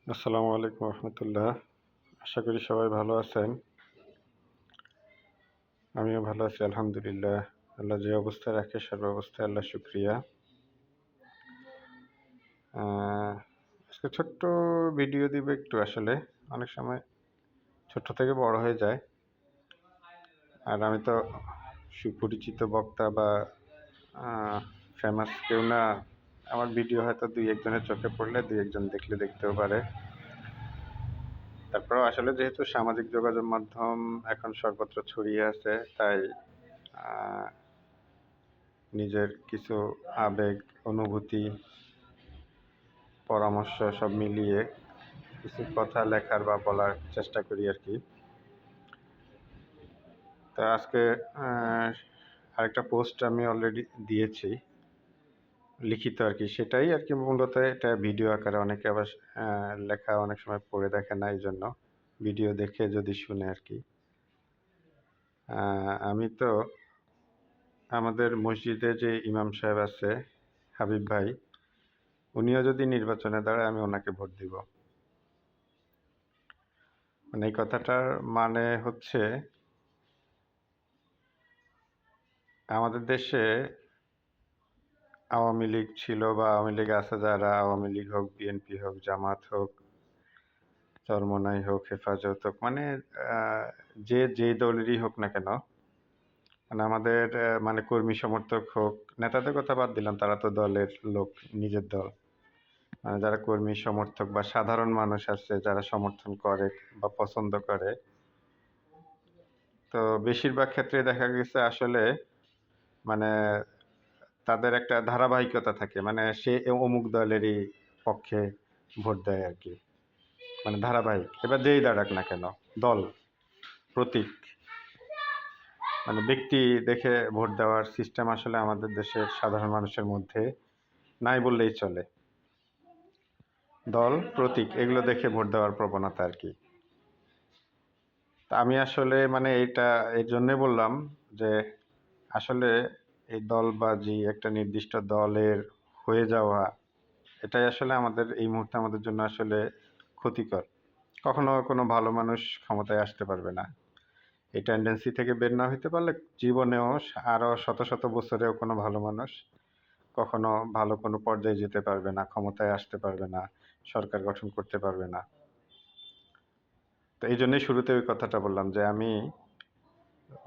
আসসালামু আলাইকুম রহমতুল্লাহ। আশা করি সবাই ভালো আছেন। আমিও ভালো আছি আলহামদুলিল্লাহ। আল্লাহ যে অবস্থায় রাখে সর্বাবস্থায় আল্লাহ শুক্রিয়া। আজকে ছোট্ট ভিডিও দিব একটু। আসলে অনেক সময় ছোট্ট থেকে বড় হয়ে যায়। আর আমি তো সুপরিচিত বক্তা বা ফেমাস কেউ না। আমার ভিডিও হয়তো দুই একজনের চোখে পড়লে দুই একজন দেখলে দেখতেও পারে। তারপরেও আসলে যেহেতু সামাজিক যোগাযোগ মাধ্যম এখন সর্বত্র ছড়িয়ে আছে, তাই আহ, নিজের কিছু আবেগ, অনুভূতি, পরামর্শ সব মিলিয়ে কিছু কথা লেখার বা বলার চেষ্টা করি আর কি। তা আজকে আরেকটা পোস্ট আমি অলরেডি দিয়েছি, লিখিত আর কি। সেটাই আর কি, মূলত এটা ভিডিও আকারে। অনেকে আবার লেখা অনেক সময় পড়ে দেখে না, এই জন্য ভিডিও দেখে যদি শুনে আর কি। আমি তো আমাদের মসজিদে যে ইমাম সাহেব আছে, হাবিব ভাই, উনিও যদি নির্বাচনে দাঁড়ায় আমি ওনাকে ভোট দিব। মানে এই কথাটার মানে হচ্ছে, আমাদের দেশে আওয়ামী লীগ ছিল বা আওয়ামী লীগ আছে যারা, আওয়ামী লীগ হোক, বিএনপি হোক, জামাত হোক, চরমোনাই হোক, হেফাজত হোক, মানে যে যেই দলেরই হোক না কেন, মানে আমাদের মানে কর্মী সমর্থক হোক, নেতাদের কথা বাদ দিলাম, তারা তো দলের লোক, নিজের দল। মানে যারা কর্মী সমর্থক বা সাধারণ মানুষ আছে যারা সমর্থন করে বা পছন্দ করে, তো বেশিরভাগ ক্ষেত্রে দেখা গেছে আসলে মানে তাদের একটা ধারাবাহিকতা থাকে। মানে সে অমুক দলেরই পক্ষে ভোট দেয় আর কি। মানে ধারাবাহিক, এবার যেই দাঁড়াক না কেন, দল, প্রতীক, মানে ব্যক্তি দেখে ভোট দেওয়ার সিস্টেম আসলে আমাদের দেশের সাধারণ মানুষের মধ্যে নাই বললেই চলে। দল, প্রতীক এগুলো দেখে ভোট দেওয়ার প্রবণতা আর কি। তা আমি আসলে মানে এটা এর জন্যই বললাম যে আসলে এই দলবাজি, একটা নির্দিষ্ট দলের হয়ে যাওয়া, এটাই আসলে আমাদের এই মুহূর্তে আমাদের জন্য আসলে ক্ষতিকর। কখনো কোনো ভালো মানুষ ক্ষমতায় আসতে পারবে না। এই টেন্ডেন্সি থেকে বের না হইতে পারলে জীবনেও আরো শত শত বছরেও কোনো ভালো মানুষ কখনো ভালো কোনো পর্যায়ে যেতে পারবে না, ক্ষমতায় আসতে পারবে না, সরকার গঠন করতে পারবে না। তো এই জন্যই শুরুতে ওই কথাটা বললাম যে আমি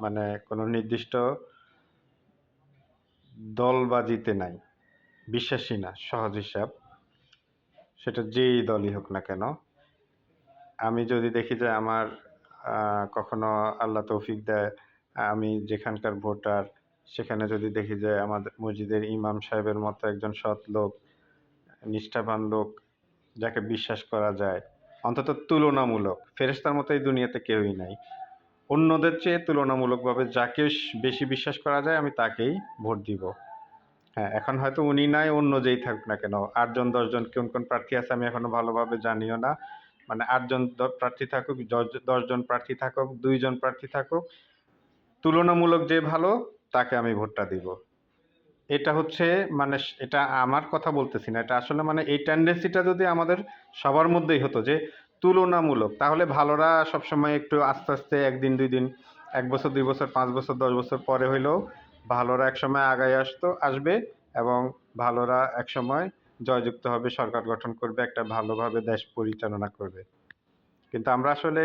মানে কোনো নির্দিষ্ট দলবাজিতে নাই, বিশ্বাসী না, সহজ হিসাব। সেটা যেই দলই হোক না কেন, আমি যদি দেখি যে আমার কখনো আল্লাহ তৌফিক দেয়, আমি যেখানকার ভোটার, সেখানে যদি দেখি যে আমাদের মসজিদের ইমাম সাহেবের মতো একজন সৎ লোক, নিষ্ঠাবান লোক, যাকে বিশ্বাস করা যায়, অন্তত তুলনামূলক ফেরেশতার মতো এই দুনিয়াতে কেউই নাই, অন্যদের চেয়ে তুলনামূলকভাবে যাকে বেশি বিশ্বাস করা যায় আমি তাকেই ভোট দিব। হ্যাঁ, এখন হয়তো উনি নাই, অন্য যেই থাকুক না কেন, ৮ জন ১০ জন কোন কোন প্রার্থী আছে আমি এখনো ভালোভাবে জানিও না। মানে ৮ জন প্রার্থী থাকুক, ১০ জন প্রার্থী থাকুক, ২ জন প্রার্থী থাকুক, তুলনামূলক যে ভালো তাকে আমি ভোটটা দিব। এটা হচ্ছে মানে এটা আমার কথা বলতেছি না। এটা আসলে মানে এই টেনডেন্সিটা যদি আমাদের সবার মধ্যেই হতো যে তুলনামূলক, তাহলে ভালোরা সবসময় একটু আস্তে, আস্তে ১ দিন ২ দিন, ১ বছর ২ বছর ৫ বছর ১০ বছর পরে হইলেও ভালোরা একসময় আগায় আসবে এবং ভালোরা একসময় জয়যুক্ত হবে, সরকার গঠন করবে, একটা ভালোভাবে দেশ পরিচালনা করবে। কিন্তু আমরা আসলে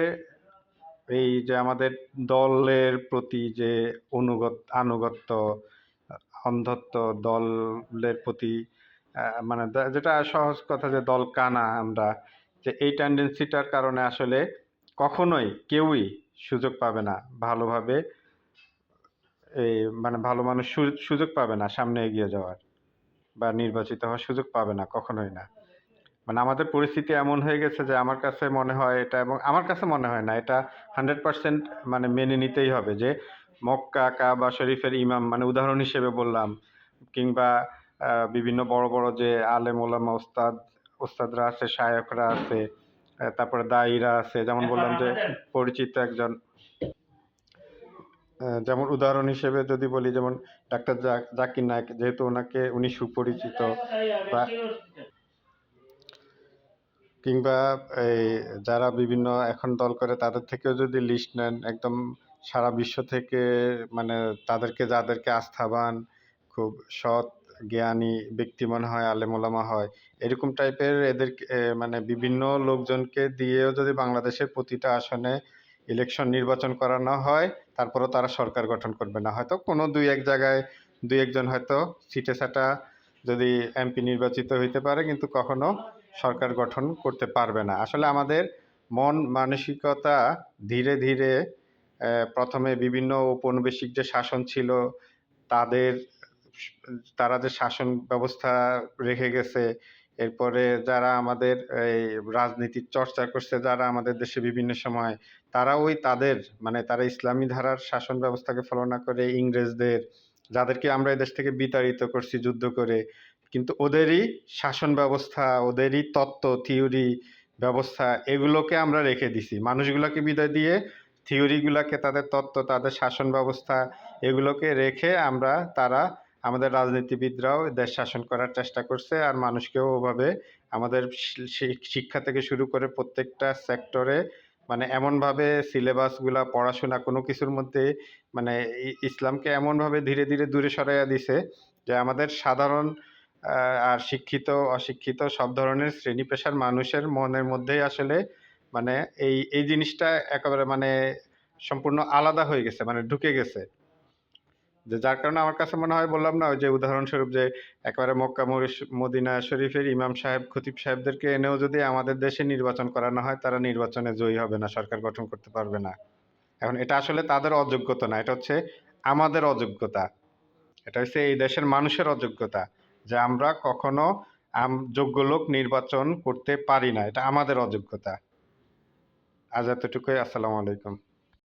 এই যে আমাদের দলের প্রতি যে আনুগত্য, অন্ধত্ব, দলের প্রতি মানে যেটা সহজ কথা যে দল কানা আমরা, যে এই টেন্ডেন্সিটার কারণে আসলে কখনোই কেউই সুযোগ পাবে না ভালোভাবে, এই মানে ভালো মানুষ সুযোগ পাবে না সামনে এগিয়ে যাওয়ার বা নির্বাচিত হওয়ার সুযোগ পাবে না, কখনোই না। মানে আমাদের পরিস্থিতি এমন হয়ে গেছে যে আমার কাছে মনে হয় এটা, এবং আমার কাছে মনে হয় না এটা 100% মানে মেনে নিতেই হবে যে মক্কা কাবা শরীফের ইমাম, মানে উদাহরণ হিসেবে বললাম, কিংবা বিভিন্ন বড় বড় যে আলেম ওলামা ওস্তাদরা আছে, শায়খরা আছে, তারপরে দায়ীরা আছে, যেমন বললাম যে পরিচিত একজন, যেমন উদাহরণ হিসেবে যদি বলি, যেমন ডাক্তার জাকির নায়েক, যেহেতু উনি সুপরিচিত, বা কিংবা এই যারা বিভিন্ন এখন দল করে তাদের থেকেও যদি লিস্ট নেন একদম সারা বিশ্ব থেকে, মানে তাদেরকে যাদেরকে আস্থাবান, খুব সৎ, জ্ঞানী ব্যক্তি মনে হয়, আলেম ওলামা হয়, এরকম টাইপের এদের মানে বিভিন্ন লোকজনকে দিয়েও যদি বাংলাদেশের প্রতিটা আসনে ইলেকশন নির্বাচন করানো হয়, তারপরেও তারা সরকার গঠন করবে না। হয়তো কোনো দুই এক জায়গায় দুই একজন হয়তো ছিটে ছাটা যদি এমপি নির্বাচিত হইতে পারে, কিন্তু কখনো সরকার গঠন করতে পারবে না। আসলে আমাদের মন মানসিকতা ধীরে ধীরে প্রথমে বিভিন্ন ঔপনিবেশিক যে শাসন ছিল তাদের, তারা যে শাসন ব্যবস্থা রেখে গেছে, এরপরে যারা আমাদের এই রাজনীতির চর্চা করছে যারা আমাদের দেশে বিভিন্ন সময়, তারা ওই তাদের, মানে তারা ইসলামী ধারার শাসন ব্যবস্থাকে ফলো না করে ইংরেজদের, যাদেরকে আমরা এদেশ থেকে বিতাড়িত করছি যুদ্ধ করে, কিন্তু ওদেরই শাসন ব্যবস্থা, ওদেরই তত্ত্ব থিওরি ব্যবস্থা, এগুলোকে আমরা রেখে দিছি। মানুষগুলোকে বিদায় দিয়ে থিওরিগুলোকে, তাদের তত্ত্ব, তাদের শাসন ব্যবস্থা, এগুলোকে রেখে আমরা, তারা আমাদের রাজনীতিবিদরাও দেশ শাসন করার চেষ্টা করছে। আর মানুষকেও ওভাবে আমাদের শিক্ষা থেকে শুরু করে প্রত্যেকটা সেক্টরে মানে এমনভাবে সিলেবাসগুলা, পড়াশোনা কোনো কিছুর মধ্যে মানে ইসলামকে এমনভাবে ধীরে ধীরে দূরে সরাইয়া দিছে যে আমাদের সাধারণ আর শিক্ষিত অশিক্ষিত সব ধরনের শ্রেণী পেশার মানুষের মনের মধ্যেই আসলে মানে এই জিনিসটা একেবারে মানে সম্পূর্ণ আলাদা হয়ে গেছে, মানে ঢুকে গেছে। যে যার কারণে আমার কাছে মনে হয়, বললাম না ওই যে উদাহরণস্বরূপ যে একেবারে মক্কা মদিনা শরীফের ইমাম সাহেব খতিব সাহেবদেরকে এনেও যদি আমাদের দেশে নির্বাচন করানো হয়, তারা নির্বাচনে জয়ী হবে না, সরকার গঠন করতে পারবে না। এখন এটা আসলে তাদের অযোগ্যতা না, এটা হচ্ছে আমাদের অযোগ্যতা। এটা হচ্ছে এই দেশের মানুষের অযোগ্যতা, যে আমরা কখনো যোগ্য লোক নির্বাচন করতে পারি না, এটা আমাদের অযোগ্যতা। আজ এতটুকুই। আসসালামু আলাইকুম।